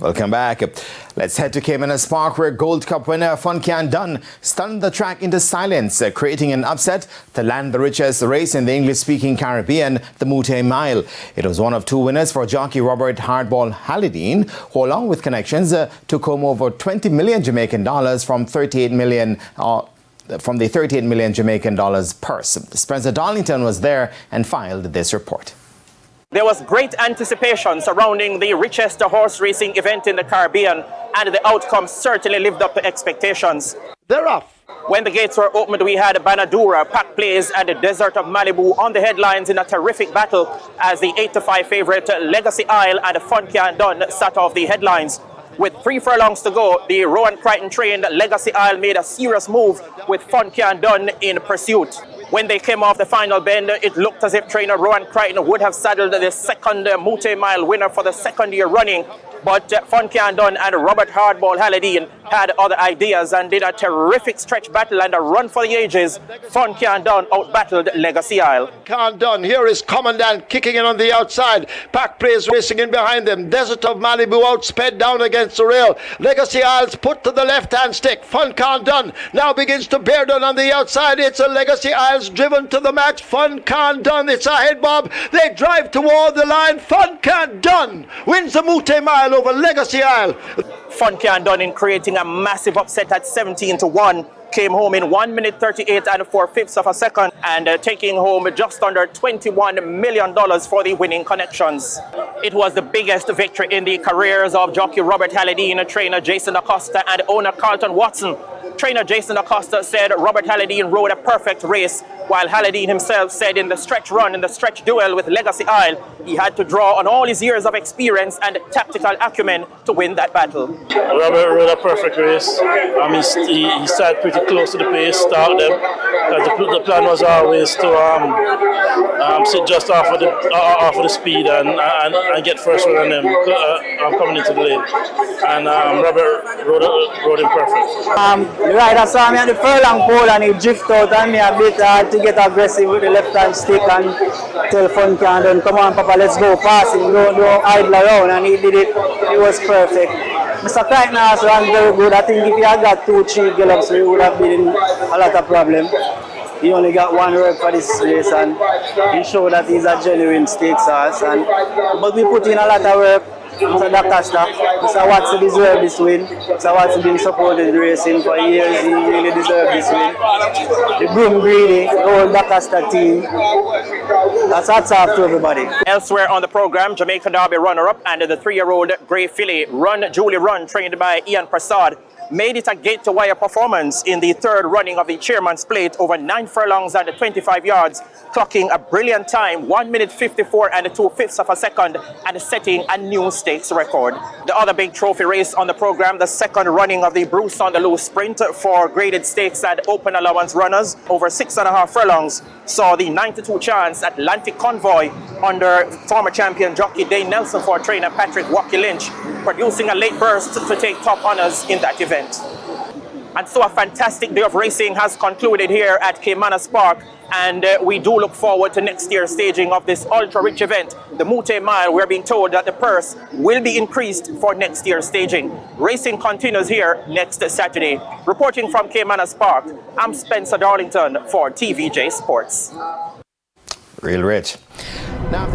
Welcome back. Let's head to Caymanas Park, where Gold Cup winner Funcaandun stunned the track into silence, creating an upset to land the richest race in the English-speaking Caribbean, the Mouttet Mile. It was one of two winners for jockey Robert "Hardball" Halidine, who, along with connections, took home over 20 million Jamaican dollars from the 38 million Jamaican dollars purse. Spencer Darlington was there and filed this report. There was great anticipation surrounding the richest horse racing event in the Caribbean, and the outcome certainly lived up to expectations. They're off. When the gates were opened, we had Banadura, Pack Plays, and the Desert of Malibu on the headlines in a terrific battle as the 8-5 favorite Legacy Isle and Funcaandun sat off the headlines. With 3 furlongs to go, the Rowan Crichton-trained Legacy Isle made a serious move with Funcaandun in pursuit. When they came off the final bend, it looked as if trainer Rowan Crichton would have saddled the second Mouttet Mile winner for the second year running. But Funcaandun and Robert "Hardball" Halidine had other ideas and did a terrific stretch battle and a run for the ages. Funcaandun outbattled Legacy Isle. Funcaandun, here is Commandant kicking in on the outside. Pack Plays racing in behind them. Desert of Malibu outsped down against the rail. Legacy Isles put to the left-hand stick. Funcaandun now begins to bear down on the outside. It's a Legacy Isles driven to the max. Funcaandun, it's a head bob. They drive toward the line. Funcaandun wins the Mouttet Mile over Legacy Isle. Funcaandun, in creating a massive upset at 17-1, came home in 1 minute 38 and 4/5 of a second and taking home just under $21 million for the winning connections. It was the biggest victory in the careers of jockey Robert Halidine, trainer Jason Acosta, and owner Carlton Watson. Trainer Jason Acosta said Robert Halidine rode a perfect race, while Halidine himself said in the stretch run, in the stretch duel with Legacy Isle, he had to draw on all his years of experience and tactical acumen to win that battle. Robert rode a perfect race. He started pretty close to the pace, start them. The plan was always to sit just off of the speed and get first run on them coming into the lane. And Robert rode him perfect. The rider saw me at the furlong pole and he drifted out on me a bit to get aggressive with the left-hand stick and tell Funcaandun, come on Papa, let's go past him, don't idle around, and he did it. It was perfect. Mr. Crichton also ran very good. I think if he had got 2-3 gallops, we would have been in a lot of problem. He only got 1 rep for this race and he showed that he's a genuine stakes horse. But we put in a lot of work. Mr. D'Acosta, Mr. Watson deserved this win. Mr. Watson been supported racing for years. He really deserved this win. The Broom Greedy, the whole D'Acosta team. That's hats off to everybody. Elsewhere on the program, Jamaican Derby runner-up and the 3-year-old Grey Filly, Julie Run, trained by Ian Prasad, made it a gate-to-wire performance in the third running of the Chairman's Plate over 9 furlongs and 25 yards, clocking a brilliant time, 1 minute 54 and 2/5 of a second, and setting a new stakes record. The other big trophy race on the program, the second running of the Bruce on the Loose Sprint for graded stakes and open allowance runners over 6.5 furlongs, saw the 92 chance Atlantic Convoy under former champion jockey Dane Nelson for trainer Patrick Wacky Lynch, producing a late burst to take top honors in that event. And so a fantastic day of racing has concluded here at Caymanas Park, and we do look forward to next year's staging of this ultra-rich event, the Mouttet Mile. We're being told that the purse will be increased for next year's staging. Racing continues here next Saturday. Reporting from Caymanas Park, I'm Spencer Darlington for TVJ Sports. Real rich. Now,